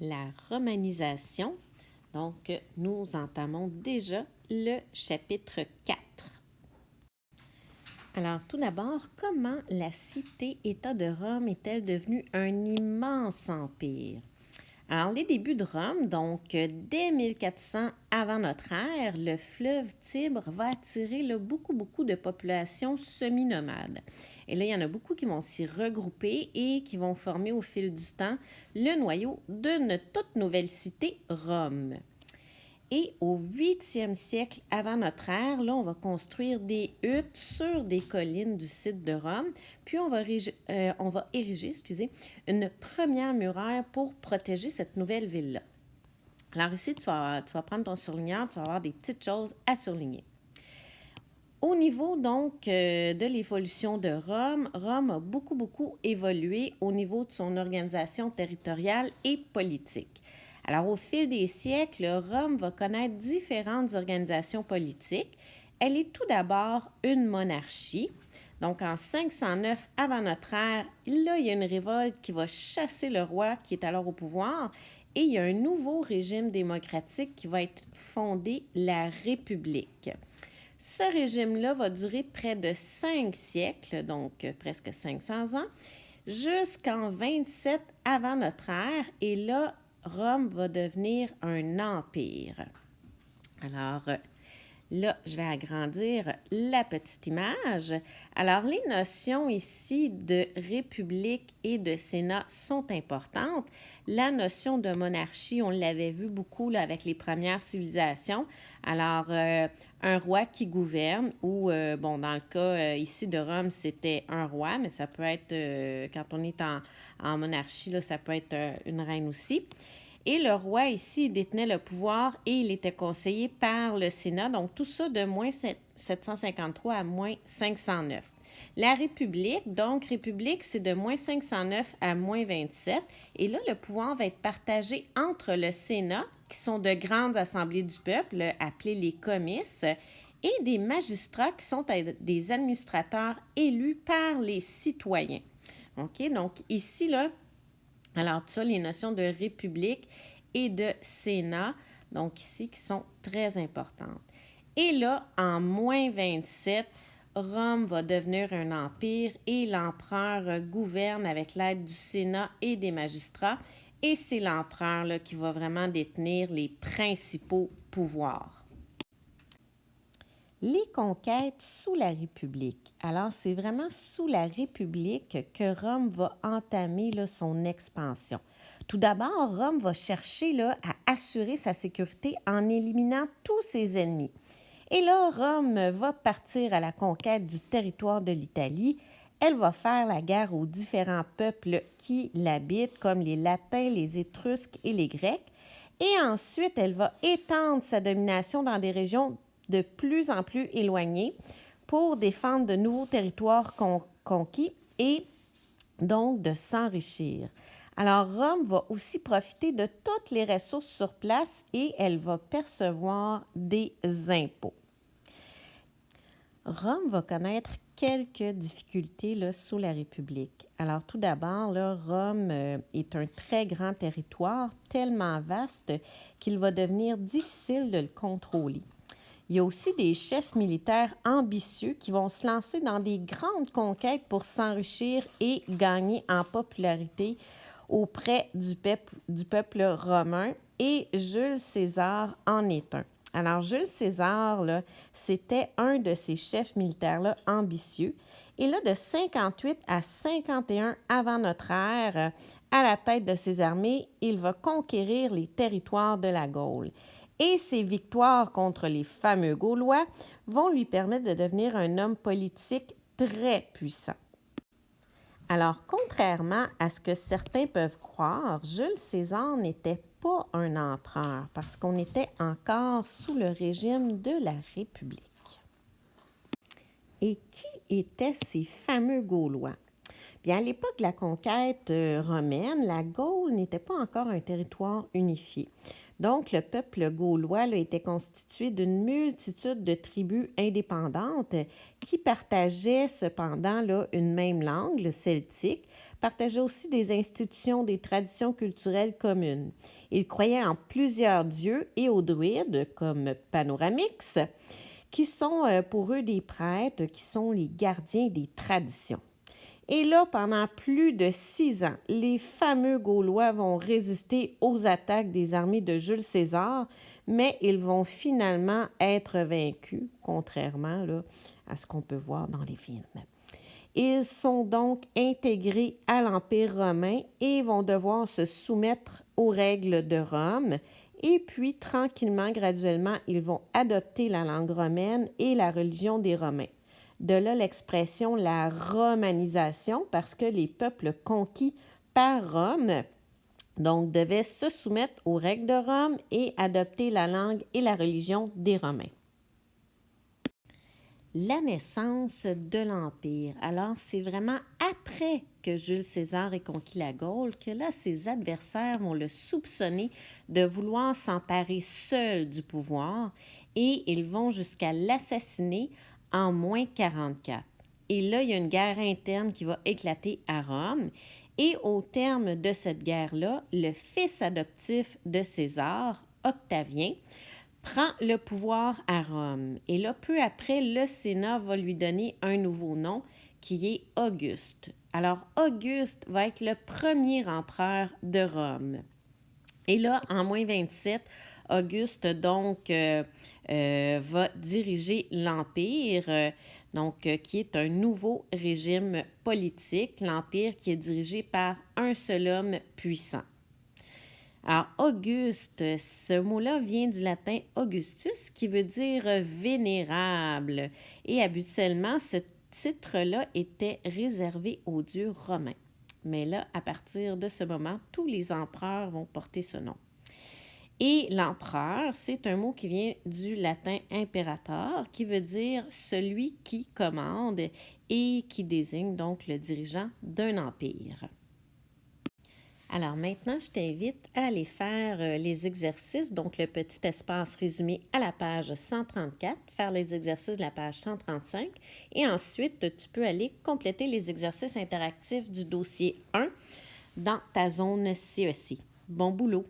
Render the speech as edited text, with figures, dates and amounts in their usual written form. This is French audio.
la romanisation. Donc, nous entamons déjà le chapitre 4. Alors, tout d'abord, comment la cité-État de Rome est-elle devenue un immense empire? Alors, les débuts de Rome, donc dès 1400 avant notre ère, le fleuve Tibre va attirer là, beaucoup de populations semi-nomades. Et là, il y en a beaucoup qui vont s'y regrouper et qui vont former au fil du temps le noyau d'une toute nouvelle cité, Rome. Et au 8e siècle avant notre ère, là, on va construire des huttes sur des collines du site de Rome, puis on va ériger une première muraille pour protéger cette nouvelle ville-là. Alors ici, tu vas prendre ton surligneur, tu vas avoir des petites choses à surligner. Au niveau donc de l'évolution de Rome, Rome a beaucoup évolué au niveau de son organisation territoriale et politique. Alors, au fil des siècles, Rome va connaître différentes organisations politiques. Elle est tout d'abord une monarchie. Donc, en 509 avant notre ère, là, il y a une révolte qui va chasser le roi qui est alors au pouvoir et il y a un nouveau régime démocratique qui va être fondé, la République. Ce régime-là va durer près de 5 siècles, donc presque 500 ans, jusqu'en 27 avant notre ère. Et là, Rome va devenir un empire. Alors, là, je vais agrandir la petite image. Alors, les notions ici de république et de sénat sont importantes. La notion de monarchie, on l'avait vu beaucoup là, avec les premières civilisations. Alors, un roi qui gouverne, ou, dans le cas ici de Rome, c'était un roi, mais ça peut être, quand on est en monarchie, là, ça peut être une reine aussi. Et le roi ici détenait le pouvoir et il était conseillé par le Sénat, donc tout ça de moins 753 à moins 509. La République, c'est de moins 509 à moins 27. Et là, le pouvoir va être partagé entre le Sénat, qui sont de grandes assemblées du peuple, appelées les comices, et des magistrats qui sont des administrateurs élus par les citoyens. OK? Donc ici, là, alors, tu as les notions de république et de sénat, donc ici, qui sont très importantes. Et là, en moins 27, Rome va devenir un empire et l'empereur gouverne avec l'aide du Sénat et des magistrats. Et c'est l'empereur là, qui va vraiment détenir les principaux pouvoirs. Les conquêtes sous la République. Alors, c'est vraiment sous la République que Rome va entamer là, son expansion. Tout d'abord, Rome va chercher là, à assurer sa sécurité en éliminant tous ses ennemis. Et là, Rome va partir à la conquête du territoire de l'Italie. Elle va faire la guerre aux différents peuples qui l'habitent, comme les Latins, les Étrusques et les Grecs. Et ensuite, elle va étendre sa domination dans des régions de plus en plus éloignées pour défendre de nouveaux territoires conquis et donc de s'enrichir. Alors, Rome va aussi profiter de toutes les ressources sur place et elle va percevoir des impôts. Rome va connaître quelques difficultés là, sous la République. Alors, tout d'abord, là, Rome est un très grand territoire, tellement vaste qu'il va devenir difficile de le contrôler. Il y a aussi des chefs militaires ambitieux qui vont se lancer dans des grandes conquêtes pour s'enrichir et gagner en popularité auprès du peuple romain, et Jules César en est un. Alors, Jules César, là, c'était un de ces chefs militaires-là ambitieux. Et là, de 58 à 51 avant notre ère, à la tête de ses armées, il va conquérir les territoires de la Gaule. Et ses victoires contre les fameux Gaulois vont lui permettre de devenir un homme politique très puissant. Alors, contrairement à ce que certains peuvent croire, Jules César n'était pas un empereur parce qu'on était encore sous le régime de la République. Et qui étaient ces fameux Gaulois? Bien, à l'époque de la conquête romaine, la Gaule n'était pas encore un territoire unifié. Donc, le peuple gaulois là, était constitué d'une multitude de tribus indépendantes qui partageaient cependant là, une même langue, le celtique, partageaient aussi des institutions, des traditions culturelles communes. Ils croyaient en plusieurs dieux et aux druides, comme Panoramix, qui sont pour eux des prêtres, qui sont les gardiens des traditions. Et là, pendant plus de 6 ans, les fameux Gaulois vont résister aux attaques des armées de Jules César, mais ils vont finalement être vaincus, contrairement là, à ce qu'on peut voir dans les films. Ils sont donc intégrés à l'Empire romain et vont devoir se soumettre aux règles de Rome. Et puis, tranquillement, graduellement, ils vont adopter la langue romaine et la religion des Romains. De là l'expression la romanisation, parce que les peuples conquis par Rome donc devaient se soumettre aux règles de Rome et adopter la langue et la religion des Romains. La naissance de l'Empire. Alors, c'est vraiment après que Jules César ait conquis la Gaule que là, ses adversaires vont le soupçonner de vouloir s'emparer seul du pouvoir et ils vont jusqu'à l'assassiner en moins 44. Et là, il y a une guerre interne qui va éclater à Rome. Et au terme de cette guerre-là, le fils adoptif de César, Octavien, prend le pouvoir à Rome. Et là, peu après, le Sénat va lui donner un nouveau nom qui est Auguste. Alors, Auguste va être le premier empereur de Rome. Et là, en moins 27, Auguste, donc, va diriger l'Empire, qui est un nouveau régime politique, l'Empire qui est dirigé par un seul homme puissant. Alors, Auguste, ce mot-là vient du latin Augustus, qui veut dire vénérable. Et habituellement, ce titre-là était réservé aux dieux romains. Mais là, à partir de ce moment, tous les empereurs vont porter ce nom. Et l'empereur, c'est un mot qui vient du latin imperator, qui veut dire celui qui commande et qui désigne donc le dirigeant d'un empire. Alors maintenant, je t'invite à aller faire les exercices, donc le petit espace résumé à la page 134, faire les exercices de la page 135 et ensuite, tu peux aller compléter les exercices interactifs du dossier 1 dans ta zone CEC. Bon boulot!